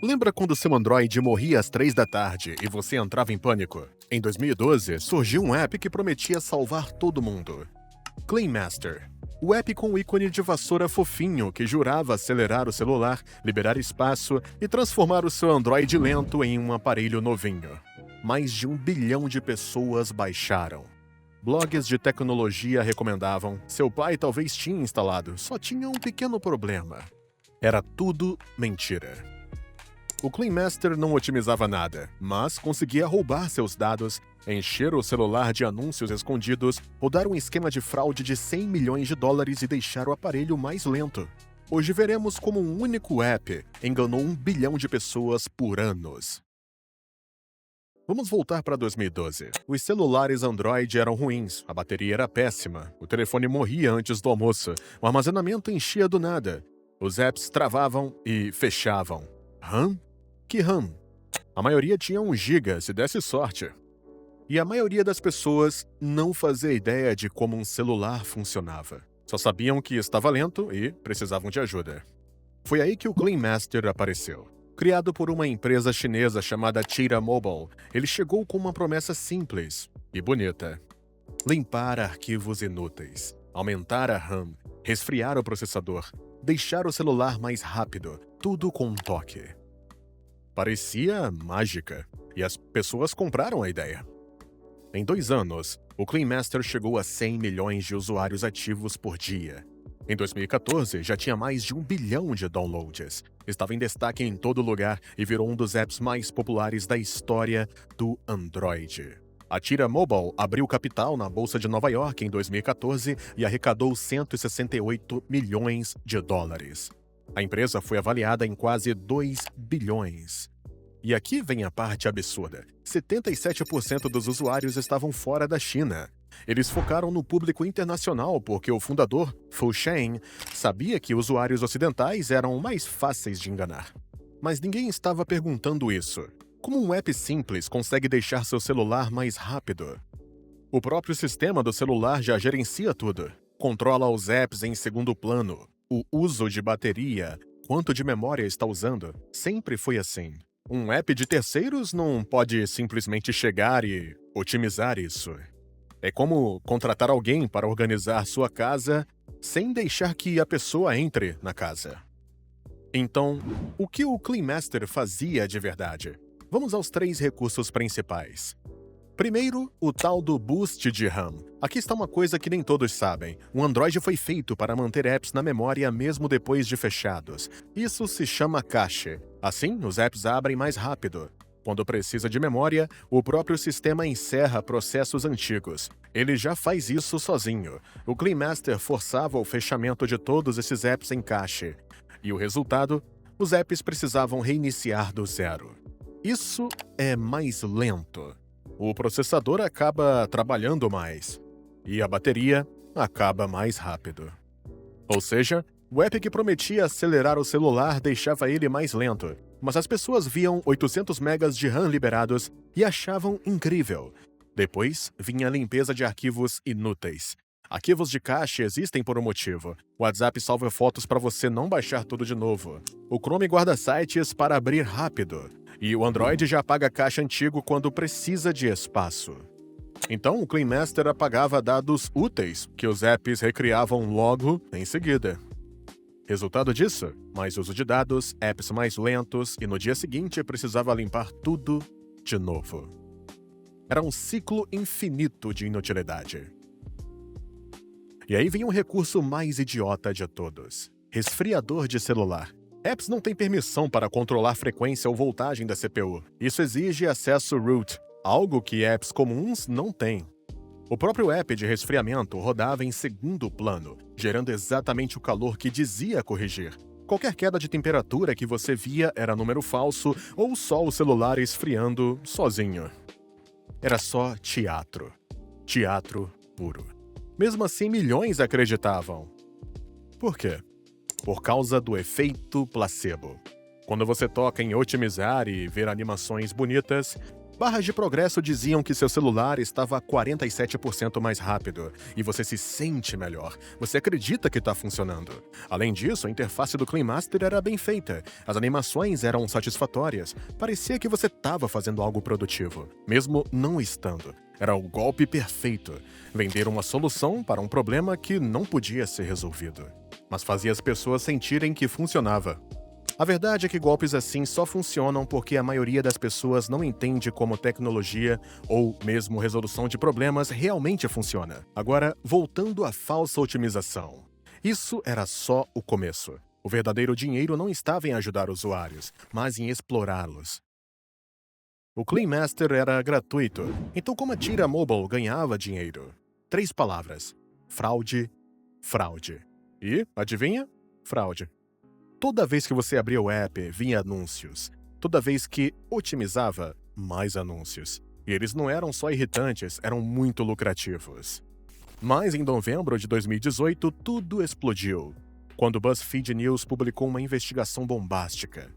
Lembra quando seu Android morria às 3 da tarde e você entrava em pânico? Em 2012, surgiu um app que prometia salvar todo mundo. Clean Master. O app com o ícone de vassoura fofinho que jurava acelerar o celular, liberar espaço e transformar o seu Android lento em um aparelho novinho. Mais de 1 bilhão de pessoas baixaram. Blogs de tecnologia recomendavam, seu pai talvez tinha instalado, só tinha um pequeno problema. Era tudo mentira. O Clean Master não otimizava nada, mas conseguia roubar seus dados, encher o celular de anúncios escondidos, rodar um esquema de fraude de 100 milhões de dólares e deixar o aparelho mais lento. Hoje veremos como um único app enganou 1 bilhão de pessoas por anos. Vamos voltar para 2012. Os celulares Android eram ruins, a bateria era péssima, o telefone morria antes do almoço, o armazenamento enchia do nada, os apps travavam e fechavam. RAM? Que RAM? A maioria tinha 1 GB, se desse sorte. E a maioria das pessoas não fazia ideia de como um celular funcionava. Só sabiam que estava lento e precisavam de ajuda. Foi aí que o Clean Master apareceu. Criado por uma empresa chinesa chamada Cheetah Mobile, ele chegou com uma promessa simples e bonita: limpar arquivos inúteis, aumentar a RAM, resfriar o processador, deixar o celular mais rápido, tudo com um toque. Parecia mágica, e as pessoas compraram a ideia. Em 2 anos, o Clean Master chegou a 100 milhões de usuários ativos por dia. Em 2014, já tinha mais de 1 bilhão de downloads. Estava em destaque em todo lugar e virou um dos apps mais populares da história do Android. A Cheetah Mobile abriu capital na Bolsa de Nova York em 2014 e arrecadou 168 milhões de dólares. A empresa foi avaliada em quase 2 bilhões. E aqui vem a parte absurda: 77% dos usuários estavam fora da China. Eles focaram no público internacional porque o fundador, Fu Shen, sabia que usuários ocidentais eram mais fáceis de enganar. Mas ninguém estava perguntando isso. Como um app simples consegue deixar seu celular mais rápido? O próprio sistema do celular já gerencia tudo. Controla os apps em segundo plano. O uso de bateria, quanto de memória está usando, sempre foi assim. Um app de terceiros não pode simplesmente chegar e otimizar isso. É como contratar alguém para organizar sua casa sem deixar que a pessoa entre na casa. Então, o que o Clean Master fazia de verdade? Vamos aos 3 recursos principais. Primeiro, o tal do boost de RAM. Aqui está uma coisa que nem todos sabem. O Android foi feito para manter apps na memória mesmo depois de fechados. Isso se chama cache. Assim, os apps abrem mais rápido. Quando precisa de memória, o próprio sistema encerra processos antigos. Ele já faz isso sozinho. O Clean Master forçava o fechamento de todos esses apps em cache. E o resultado? Os apps precisavam reiniciar do zero. Isso é mais lento. O processador acaba trabalhando mais, e a bateria acaba mais rápido. Ou seja, o app que prometia acelerar o celular deixava ele mais lento, mas as pessoas viam 800 megas de RAM liberados e achavam incrível. Depois vinha a limpeza de arquivos inúteis. Arquivos de cache existem por um motivo. O WhatsApp salva fotos para você não baixar tudo de novo. O Chrome guarda sites para abrir rápido. E o Android já apaga cache antigo quando precisa de espaço. Então, o Clean Master apagava dados úteis que os apps recriavam logo em seguida. Resultado disso? Mais uso de dados, apps mais lentos e no dia seguinte precisava limpar tudo de novo. Era um ciclo infinito de inutilidade. E aí vem um recurso mais idiota de todos: resfriador de celular. Apps não têm permissão para controlar frequência ou voltagem da CPU. Isso exige acesso root, algo que apps comuns não têm. O próprio app de resfriamento rodava em segundo plano, gerando exatamente o calor que dizia corrigir. Qualquer queda de temperatura que você via era número falso ou só o celular esfriando sozinho. Era só teatro. Teatro puro. Mesmo assim, milhões acreditavam. Por quê? Por causa do efeito placebo. Quando você toca em otimizar e ver animações bonitas, Barras de progresso diziam que seu celular estava 47% mais rápido, e você se sente melhor. Você acredita que está funcionando. Além disso, a interface do Clean Master era bem feita, as animações eram satisfatórias, parecia que você estava fazendo algo produtivo, mesmo não estando. Era o golpe perfeito, vender uma solução para um problema que não podia ser resolvido, mas fazia as pessoas sentirem que funcionava. A verdade é que golpes assim só funcionam porque a maioria das pessoas não entende como tecnologia ou mesmo resolução de problemas realmente funciona. Agora, voltando à falsa otimização. Isso era só o começo. O verdadeiro dinheiro não estava em ajudar usuários, mas em explorá-los. O Clean Master era gratuito, então como a Tira Mobile ganhava dinheiro? 3 palavras: fraude, fraude. E, adivinha? Fraude. Toda vez que você abria o app, vinha anúncios. Toda vez que otimizava, mais anúncios. E eles não eram só irritantes, eram muito lucrativos. Mas em novembro de 2018, tudo explodiu, quando o BuzzFeed News publicou uma investigação bombástica.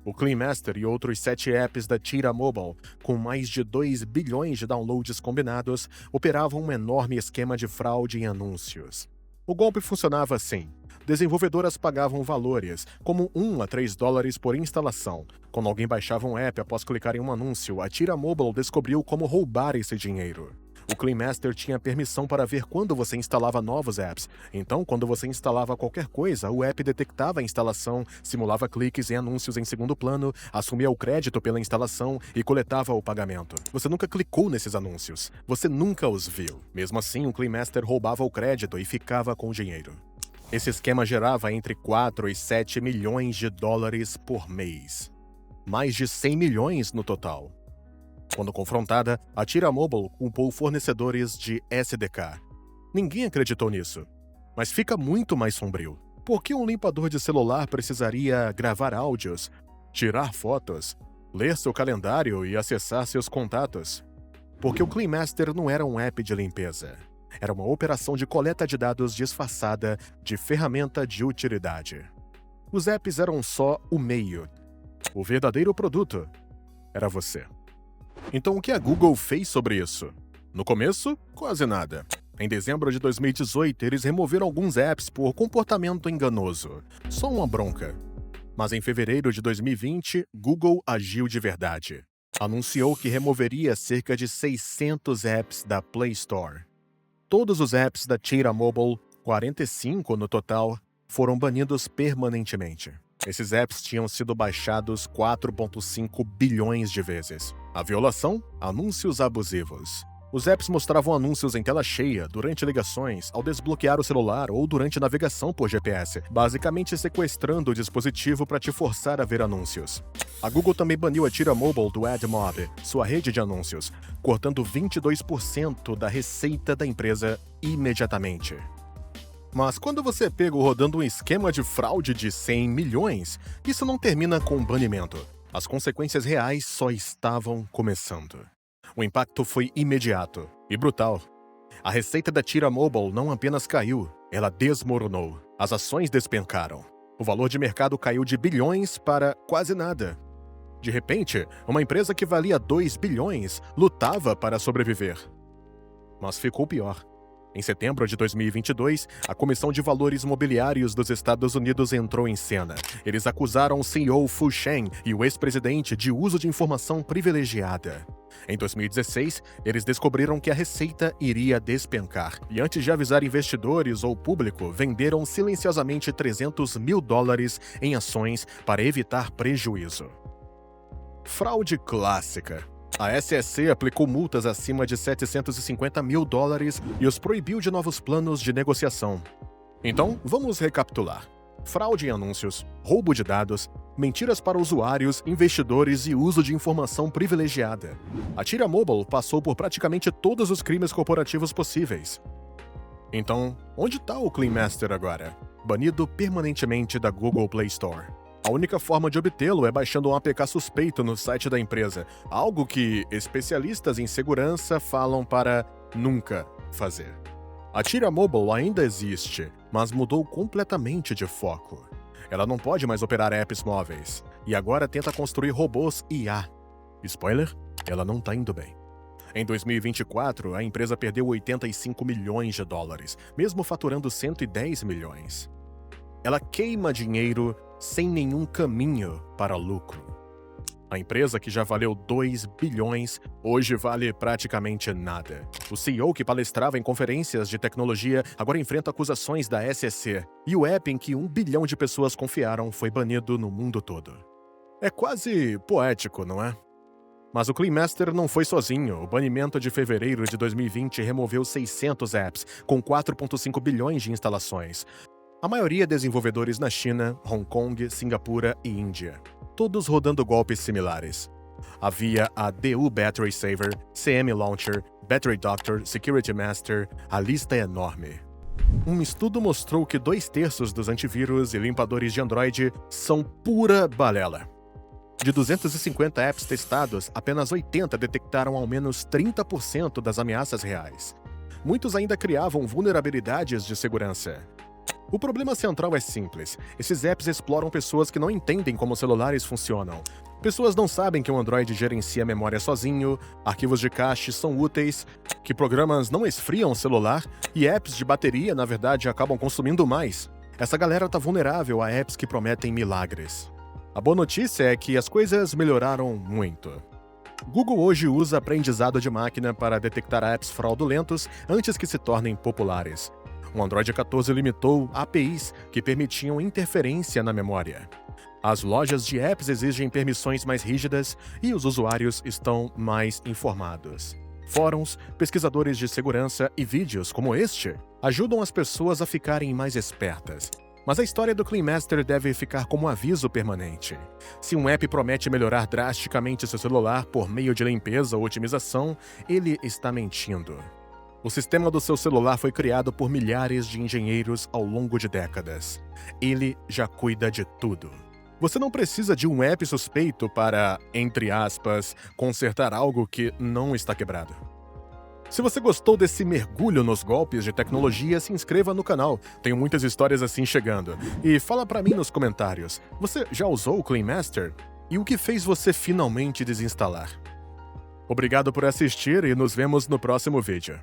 O Clean Master e outros 7 apps da Tira Mobile, com mais de 2 bilhões de downloads combinados, operavam um enorme esquema de fraude em anúncios. O golpe funcionava assim. Desenvolvedoras pagavam valores, como $1 a $3 por instalação. Quando alguém baixava um app após clicar em um anúncio, a Tira Mobile descobriu como roubar esse dinheiro. O Clean Master tinha permissão para ver quando você instalava novos apps. Então, quando você instalava qualquer coisa, o app detectava a instalação, simulava cliques em anúncios em segundo plano, assumia o crédito pela instalação e coletava o pagamento. Você nunca clicou nesses anúncios. Você nunca os viu. Mesmo assim, o Clean Master roubava o crédito e ficava com o dinheiro. Esse esquema gerava entre 4 e 7 milhões de dólares por mês. Mais de 100 milhões no total. Quando confrontada, a Tira Mobile culpou fornecedores de SDK. Ninguém acreditou nisso. Mas fica muito mais sombrio. Por que um limpador de celular precisaria gravar áudios, tirar fotos, ler seu calendário e acessar seus contatos? Porque o Clean Master não era um app de limpeza. Era uma operação de coleta de dados disfarçada de ferramenta de utilidade. Os apps eram só o meio. O verdadeiro produto era você. Então o que a Google fez sobre isso? No começo, quase nada. Em dezembro de 2018, eles removeram alguns apps por comportamento enganoso. Só uma bronca. Mas em fevereiro de 2020, Google agiu de verdade. Anunciou que removeria cerca de 600 apps da Play Store. Todos os apps da Tira Mobile, 45 no total, foram banidos permanentemente. Esses apps tinham sido baixados 4,5 bilhões de vezes. A violação? Anúncios abusivos. Os apps mostravam anúncios em tela cheia, durante ligações, ao desbloquear o celular ou durante navegação por GPS, basicamente sequestrando o dispositivo para te forçar a ver anúncios. A Google também baniu a Tira Mobile do AdMob, sua rede de anúncios, cortando 22% da receita da empresa imediatamente. Mas quando você é pego rodando um esquema de fraude de 100 milhões, isso não termina com banimento. As consequências reais só estavam começando. O impacto foi imediato e brutal. A receita da Tira Mobile não apenas caiu, ela desmoronou. As ações despencaram. O valor de mercado caiu de bilhões para quase nada. De repente, uma empresa que valia 2 bilhões lutava para sobreviver. Mas ficou pior. Em setembro de 2022, a Comissão de Valores Mobiliários dos Estados Unidos entrou em cena. Eles acusaram o CEO Fu Shen e o ex-presidente de uso de informação privilegiada. Em 2016, eles descobriram que a receita iria despencar. E antes de avisar investidores ou público, venderam silenciosamente $300 mil em ações para evitar prejuízo. Fraude clássica. A SEC aplicou multas acima de $750 mil e os proibiu de novos planos de negociação. Então, vamos recapitular. Fraude em anúncios, roubo de dados, mentiras para usuários, investidores e uso de informação privilegiada. A Tira Mobile passou por praticamente todos os crimes corporativos possíveis. Então, onde está o Clean Master agora? Banido permanentemente da Google Play Store. A única forma de obtê-lo é baixando um APK suspeito no site da empresa, algo que especialistas em segurança falam para nunca fazer. A Tira Mobile ainda existe, mas mudou completamente de foco. Ela não pode mais operar apps móveis, e agora tenta construir robôs IA. Spoiler, ela não tá indo bem. Em 2024, a empresa perdeu 85 milhões de dólares, mesmo faturando 110 milhões. Ela queima dinheiro sem nenhum caminho para lucro. A empresa, que já valeu 2 bilhões, hoje vale praticamente nada. O CEO, que palestrava em conferências de tecnologia, agora enfrenta acusações da SEC. E o app em que 1 bilhão de pessoas confiaram foi banido no mundo todo. É quase poético, não é? Mas o Clean Master não foi sozinho. O banimento de fevereiro de 2020 removeu 600 apps, com 4,5 bilhões de instalações. A maioria desenvolvedores na China, Hong Kong, Singapura e Índia. Todos rodando golpes similares. Havia a DU Battery Saver, CM Launcher, Battery Doctor, Security Master, a lista é enorme. Um estudo mostrou que 2/3 dos antivírus e limpadores de Android são pura balela. De 250 apps testados, apenas 80 detectaram ao menos 30% das ameaças reais. Muitos ainda criavam vulnerabilidades de segurança. O problema central é simples. Esses apps exploram pessoas que não entendem como celulares funcionam. Pessoas não sabem que um Android gerencia a memória sozinho, arquivos de cache são úteis, que programas não esfriam o celular e apps de bateria, na verdade, acabam consumindo mais. Essa galera tá vulnerável a apps que prometem milagres. A boa notícia é que as coisas melhoraram muito. Google hoje usa aprendizado de máquina para detectar apps fraudulentos antes que se tornem populares. O Android 14 limitou APIs que permitiam interferência na memória. As lojas de apps exigem permissões mais rígidas e os usuários estão mais informados. Fóruns, pesquisadores de segurança e vídeos como este ajudam as pessoas a ficarem mais espertas. Mas a história do Clean Master deve ficar como aviso permanente. Se um app promete melhorar drasticamente seu celular por meio de limpeza ou otimização, ele está mentindo. O sistema do seu celular foi criado por milhares de engenheiros ao longo de décadas. Ele já cuida de tudo. Você não precisa de um app suspeito para, entre aspas, consertar algo que não está quebrado. Se você gostou desse mergulho nos golpes de tecnologia, se inscreva no canal. Tenho muitas histórias assim chegando. E fala pra mim nos comentários, você já usou o Clean Master? E o que fez você finalmente desinstalar? Obrigado por assistir e nos vemos no próximo vídeo.